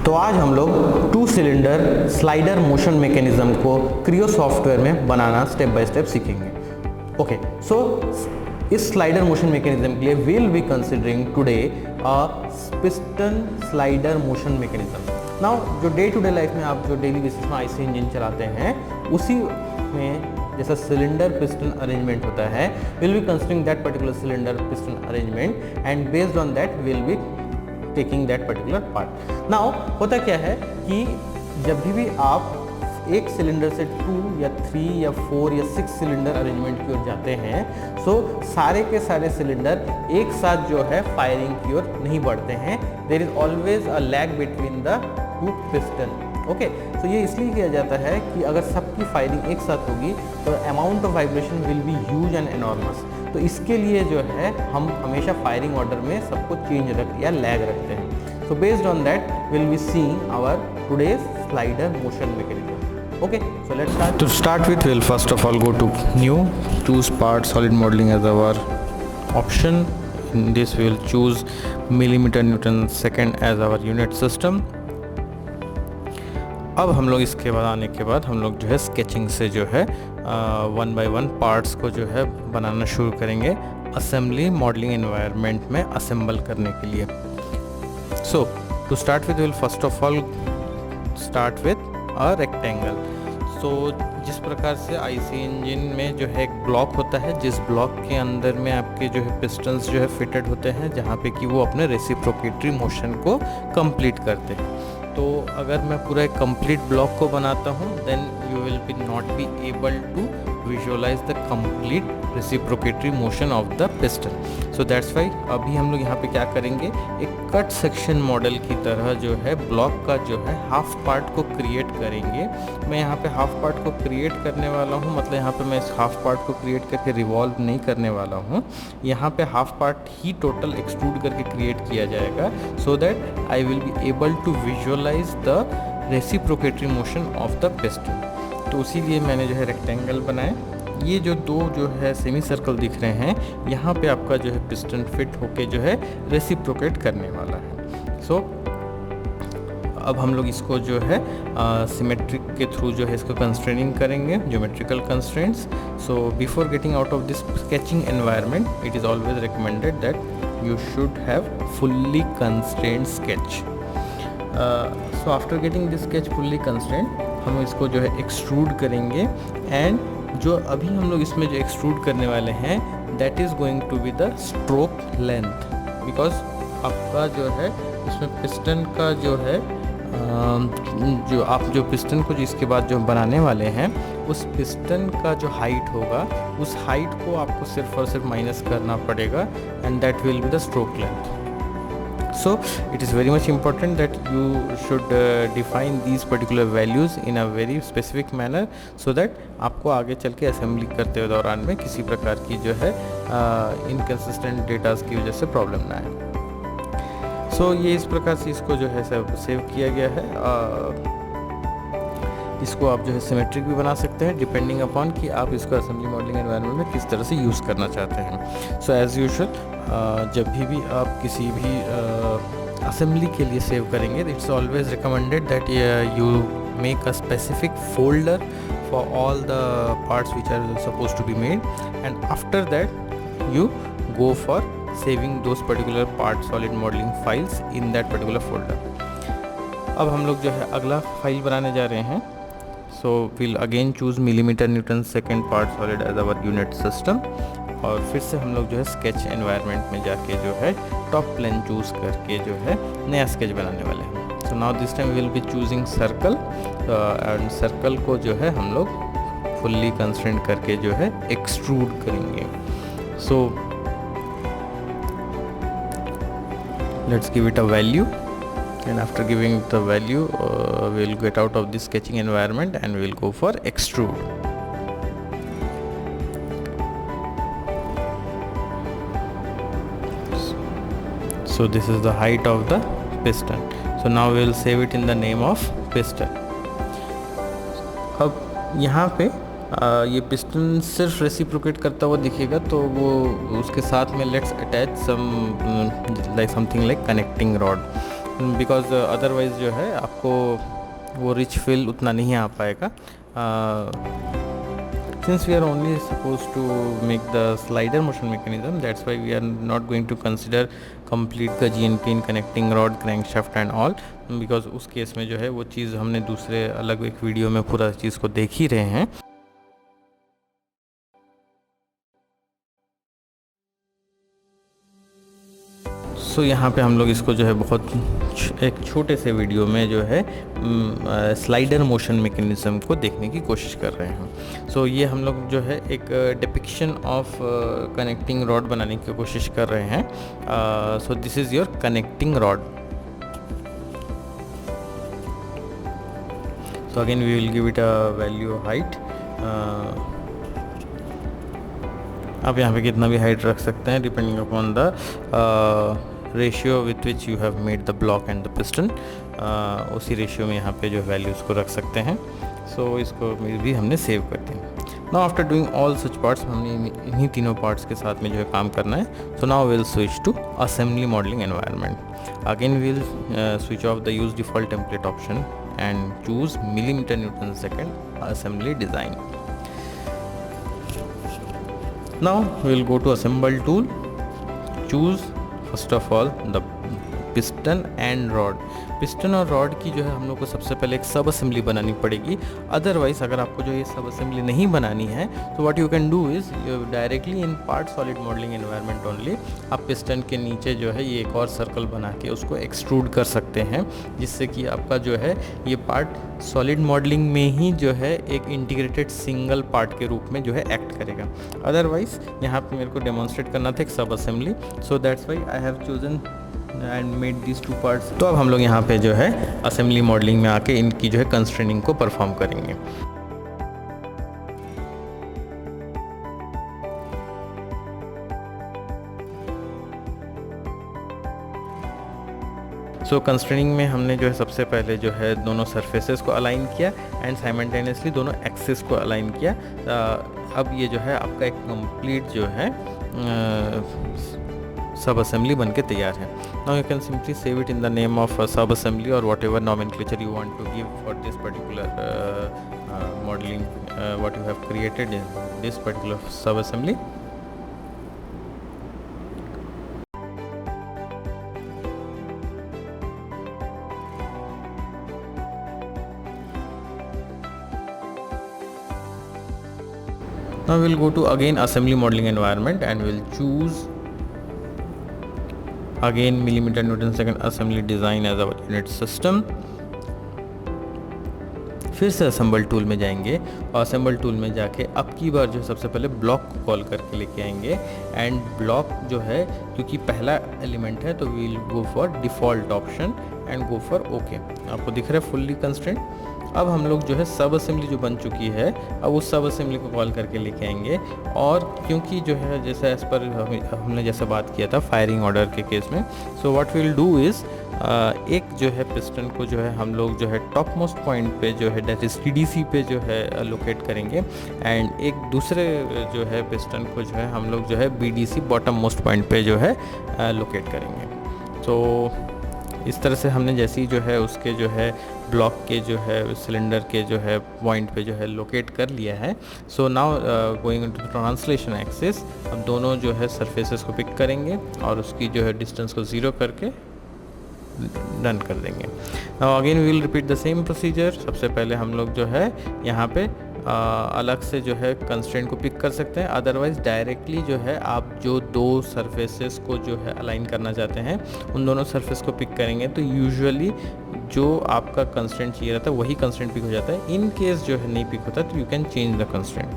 तो आज हम लोग 2 सिलेंडर स्लाइडर मोशन मैकेनिज्म को क्रियो सॉफ्टवेयर में बनाना स्टेप बाय स्टेप सीखेंगे। ओके, सो इस स्लाइडर मोशन मैकेनिज्म के लिए will be considering today a piston slider motion mechanism. Now जो डे टू डे लाइफ में आप जो डेली बेसिस में आईसी इंजन चलाते हैं उसी में जैसा सिलेंडर पिस्टन अरेंजमेंट होता है, will be considering that particular cylinder piston arrangement and based on that will be taking that particular part. Now होता क्या है कि जब भी आप एक सिलेंडर से 2 या 3 या 4 या 6 सिलेंडर अरेंजमेंट की ओर जाते हैं, सो सारे के सारे सिलेंडर एक साथ जो है फायरिंग की ओर नहीं बढ़ते हैं। There is always a lag between the 2 piston. Okay, तो ये इसलिए किया जाता है कि अगर सबकी फायरिंग एक साथ होगी तो amount of vibration will be huge and enormous. तो इसके लिए जो है हम हमेशा फायरिंग ऑर्डर में सबको चेंज रख या लैग रखते हैं। So based on that will be seeing our today's slider motion mechanism. Okay, so let's start. To start with, we'll first of all go to new, choose part solid modeling as our option. In this we will choose millimeter Newton second as our unit system. अब हम लोग इसके बाद आने के बाद हम लोग जो है स्केचिंग से जो है 1 by 1 पार्ट्स को जो है बनाना शुरू करेंगे असेंबली मॉडलिंग एनवायरनमेंट में असेंबल करने के लिए। So to start with will first of all start with a rectangle. So जिस प्रकार से आईसी इंजन में जो है एक ब्लॉक होता है, जिस ब्लॉक के अंदर में आपके जो है पिस्टन्स जो है फिटेड होते हैं, जहाँ पे कि वो अपने रेसिप्रोकेटरी मोशन को कंप्लीट करते हैं। तो अगर मैं पूरा एक कंप्लीट ब्लॉक को बनाता हूँ then you will be not be able to visualize the complete reciprocatory motion of the piston. So that's why अभी हम लोग यहाँ पे क्या करेंगे, एक कट सेक्शन मॉडल की तरह जो है ब्लॉक का जो है हाफ पार्ट को क्रिएट करेंगे। मैं यहाँ पे हाफ पार्ट को क्रिएट करने वाला हूँ, मतलब यहाँ पे मैं इस हाफ पार्ट को क्रिएट करके रिवॉल्व नहीं करने वाला हूँ। यहाँ पे हाफ पार्ट ही टोटल एक्सट्रूड करके क्रिएट किया जाएगा so that I will be able to visualize the reciprocatory motion of the piston. तो उसी लिए मैंने जो है रेक्टेंगल बनाए। ये जो दो जो है सेमी सर्कल दिख रहे हैं, यहाँ पे आपका जो है पिस्टन फिट होके जो है रेसिप्रोकेट करने वाला है। सो अब हम लोग इसको जो है सिमेट्रिक के थ्रू जो है इसको कंस्ट्रेनिंग करेंगे, geometrical constraints. So before getting out of this sketching environment it is always recommended that you should have fully constrained sketch. So after getting this sketch fully constrained हम इसको जो है extrude करेंगे and जो अभी हम लोग इसमें जो एक्सट्रूड करने वाले हैं that is going to be the stroke length, because आपका जो है इसमें पिस्टन का जो है जो आप जो पिस्टन को जिसके बाद जो बनाने वाले हैं उस पिस्टन का जो हाइट होगा उस हाइट को आपको सिर्फ और सिर्फ माइनस करना पड़ेगा and that will B the stroke length. So it is very much important that you should define these particular values in a very specific manner so that आपको आगे चल के असेंबली करते हुए दौरान में किसी प्रकार की जो है इनकन्सिस्टेंट डेटास की वजह से प्रॉब्लम ना आए। सो ये इस प्रकार से इसको जो है सब सेव किया गया है। इसको आप जो है सिमेट्रिक भी बना सकते हैं डिपेंडिंग अपॉन कि आप इसको असेंबली मॉडलिंग एनवायरनमेंट में किस तरह से यूज़ करना चाहते हैं। सो एज़ यूजुअल जब भी आप किसी भी असेंबली के लिए सेव करेंगे it's always recommended that you make a specific folder for all the parts which are suppose to be made and after that you go for saving those particular part solid modelling files in that particular folder. अब हम लोग जो है अगला file बनाने जा रहे हैं। So will again choose millimetre newton second part solid as our unit system और फिर से हम लोग जो है स्केच एनवायरनमेंट में जाके जो है टॉप प्लेन चूज़ करके जो है नया स्केच बनाने वाले हैं। So now this time will be choosing circle and circle को जो है हम लोग फुल्ली कंस्ट्रेंट करके जो है एक्सट्रूड करेंगे। So let's give it a value and after giving the value we'll get out of this sketching environment and we'll go for extrude. So this is the height of the piston. So now we'll save it in the name of piston. अब यहाँ पे ये piston सिर्फ reciprocate करता हुआ दिखेगा तो वो उसके साथ में let's attach some like something like connecting rod. Because otherwise जो है आपको वो रिच फिल उतना नहीं आ पाएगा. Since we are only supposed to make the slider motion mechanism, that's why we are not going to consider complete the GNP in connecting rod, crankshaft and all, because उस case में जो है वो चीज़ हमने दूसरे अलग एक वीडियो में पूरा चीज़ को देख ही रहे हैं. सो यहाँ पे हम लोग इसको जो है बहुत एक छोटे से वीडियो में जो है स्लाइडर मोशन मैकेनिज़्म को देखने की कोशिश कर रहे हैं. सो ये हम लोग जो है एक डिपिक्शन ऑफ कनेक्टिंग रॉड बनाने की कोशिश कर रहे हैं. So this is your connecting rod. So again we will give it a value height. आप यहाँ पे कितना भी हाइट रख सकते हैं depending upon the ratio with which you have made the block and the piston. उसी रेशियो में यहाँ पे जो वैल्यूज़ को रख सकते हैं. सो इसको भी हमने सेव कर दिया. Now after doing all such parts, हमने इन्हीं तीनों पार्ट्स के साथ में जो है काम करना है. So now will switch to assembly modelling environment. Again will switch off the use default template option and choose millimetre newton second assembly design. Now we will go to assemble tool. Choose first of all the piston and rod. Piston और rod की जो है हम लोग को सबसे पहले एक सब असेंबली बनानी पड़ेगी. अदरवाइज अगर आपको जो ये सब असेंबली नहीं बनानी है तो what you can do is directly in part solid modelling environment only आप पिस्टन के नीचे जो है ये एक और सर्कल बना के उसको एक्सट्रूड कर सकते हैं, जिससे कि आपका जो है ये पार्ट सॉलिड मॉडलिंग में ही जो है एक इंटीग्रेटेड सिंगल पार्ट के रूप में जो है एक्ट करेगा. अदरवाइज यहाँ पे मेरे को डेमोन्स्ट्रेट करना था एक सब assembly. So that's Y I have chosen and made this two parts. तो अब हम लोग यहाँ पे जो है असेंबली मॉडलिंग में आके इनकी जो है कंस्ट्रेनिंग को परफॉर्म करेंगे. सो कंस्ट्रेनिंग में हमने जो है सबसे पहले जो है दोनों सरफेसेस को अलाइन किया एंड साइमल्टेनियसली दोनों एक्सिस को अलाइन किया. अब ये जो है आपका एक कंप्लीट जो है सब असेंबली बन के तैयार है. Now you can simply save it in the name of sub assembly और whatever nomenclature you want to give for this particular modelling what you have created in this particular sub assembly. Now we'll go to again assembly modeling environment and we'll choose again millimeter newton second assembly design as our unit system. फिर से assemble tool में जाएंगे और assemble tool में जाके अब की बार जो सबसे पहले ब्लॉक को कॉल करके लेके आएंगे एंड ब्लॉक जो है क्योंकि पहला एलिमेंट है तो we will go for default option and go for okay. आपको दिख रहा है फुल्ली कंस्ट्रेंट. अब हम लोग जो है सब असेंबली जो बन चुकी है अब उस सब असेंबली को कॉल करके लेके आएंगे. और क्योंकि जो है जैसे एज पर हमने जैसे बात किया था फायरिंग ऑर्डर के केस में, so what we will do is एक जो है पिस्टन को जो है हम लोग जो है टॉप मोस्ट पॉइंट पे जो है डेट इज TDC पे जो है लोकेट करेंगे एंड एक दूसरे जो है पिस्टन को जो है हम लोग जो है BDC बॉटम मोस्ट पॉइंट पे जो है लोकेट करेंगे. तो इस तरह से हमने जैसे ही जो है उसके जो है ब्लॉक के जो है सिलेंडर के जो है पॉइंट पे जो है लोकेट कर लिया है. So now going into the translation axis अब दोनों जो है सरफेसेस को पिक करेंगे और उसकी जो है डिस्टेंस को 0 करके डन कर देंगे. Now again we will repeat the same procedure. सबसे पहले हम लोग जो है यहाँ पे अलग से जो है कंस्ट्रेंट को पिक कर सकते हैं. अदरवाइज़ डायरेक्टली जो है आप जो दो सरफेसेस को जो है अलाइन करना चाहते हैं उन दोनों सरफेस को पिक करेंगे तो यूजुअली जो आपका कंस्ट्रेंट चाहिए रहता है वही कंस्ट्रेंट पिक हो जाता है. इन केस जो है नहीं पिक होता तो you can change the constraint.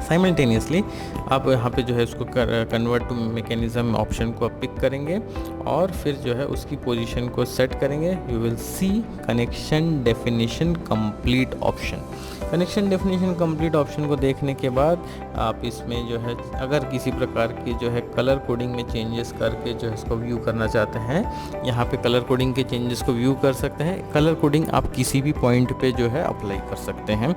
Simultaneously आप यहाँ पे जो है उसको कन्वर्ट टू मैकेनिज़्म ऑप्शन को आप पिक करेंगे और फिर जो है उसकी पोजीशन को सेट करेंगे. You will see connection definition complete option. Connection definition complete option को देखने के बाद आप इसमें जो है अगर किसी प्रकार की जो है कलर कोडिंग में चेंजेस करके जो है इसको व्यू करना चाहते हैं यहाँ पे कलर कोडिंग के चेंजेस को व्यू कर सकते हैं. कलर कोडिंग आप किसी भी पॉइंट पे जो है अप्लाई कर सकते हैं.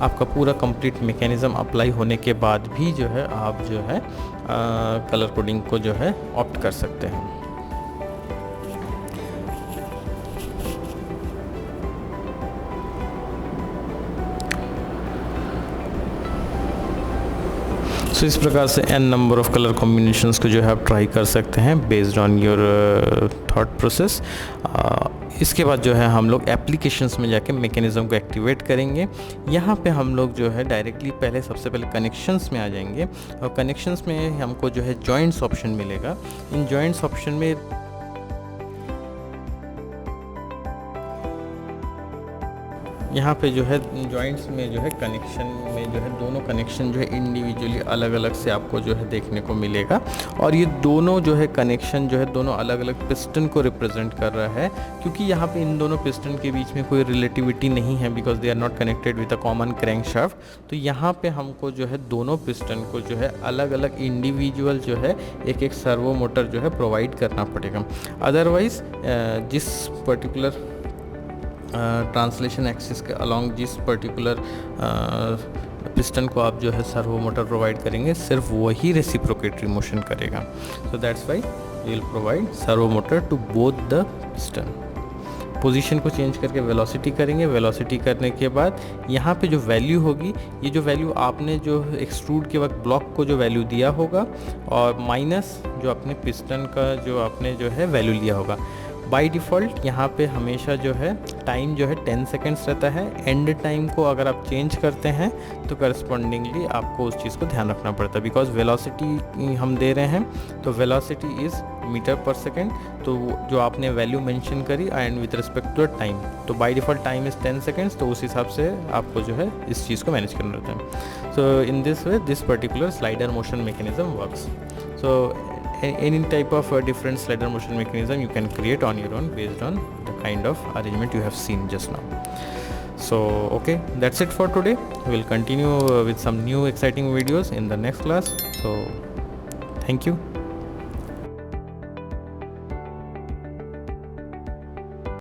आपका पूरा कंप्लीट मैकेनिज़्म अप्लाई होने के बाद भी जो है आप जो है कलर कोडिंग को जो है ऑप्ट कर सकते हैं। सो इस प्रकार से n number of colour combinations को जो है आप ट्राई कर सकते हैं based on your thought process. इसके बाद जो है हम लोग एप्लीकेशंस में जाके मैकेनिज़्म को एक्टिवेट करेंगे। यहाँ पे हम लोग जो है डायरेक्टली सबसे पहले कनेक्शंस में आ जाएंगे और कनेक्शंस में हमको जो है जॉइंट्स ऑप्शन मिलेगा। इन जॉइंट्स ऑप्शन में यहाँ पे जो है जॉइंट्स में जो है कनेक्शन में जो है दोनों कनेक्शन जो है इंडिविजुअली अलग अलग से आपको जो है देखने को मिलेगा और ये दोनों जो है कनेक्शन जो है दोनों अलग अलग पिस्टन को रिप्रेजेंट कर रहा है, क्योंकि यहाँ पे इन दोनों पिस्टन के बीच में कोई रिलेटिविटी नहीं है because they are not connected with a common crankshaft. तो यहाँ पे हमको जो है दोनों पिस्टन को जो है अलग अलग इंडिविजुअल जो है एक एक सर्वो मोटर जो है प्रोवाइड करना पड़ेगा। अदरवाइज़ जिस पर्टिकुलर ट्रांसलेशन एक्सिस के अलॉन्ग जिस पर्टिकुलर पिस्टन को आप जो है सर्वो मोटर प्रोवाइड करेंगे सिर्फ वही रेसिप्रोकेटरी मोशन करेगा। So that's why we will provide servo motor to both the piston. Position को चेंज करके वेलोसिटी करेंगे। वेलोसिटी करने के बाद यहाँ पे जो वैल्यू होगी, ये जो वैल्यू आपने जो एक्सट्रूड के वक्त ब्लॉक को जो वैल्यू दिया होगा और माइनस जो अपने पिस्टन का जो आपने जो है वैल्यू लिया होगा। बाय डिफ़ॉल्ट यहाँ पे हमेशा जो है टाइम जो है 10 सेकेंड्स रहता है। एंड टाइम को अगर आप चेंज करते हैं तो करस्पॉन्डिंगली आपको उस चीज़ को ध्यान रखना पड़ता है बिकॉज वेलोसिटी हम दे रहे हैं तो velocity is metre per second, तो जो आपने वैल्यू मेंशन करी and with respect to time, तो by default time is 10 seconds, तो उस हिसाब से आपको जो है इस चीज़ को मैनेज करना रहता है। So in this way this particular slider motion mechanism works. So any type of different slider motion mechanism you can create on your own based on the kind of arrangement you have seen just now. So okay, that's it for today. We'll continue with some new exciting videos in the next class. So thank you.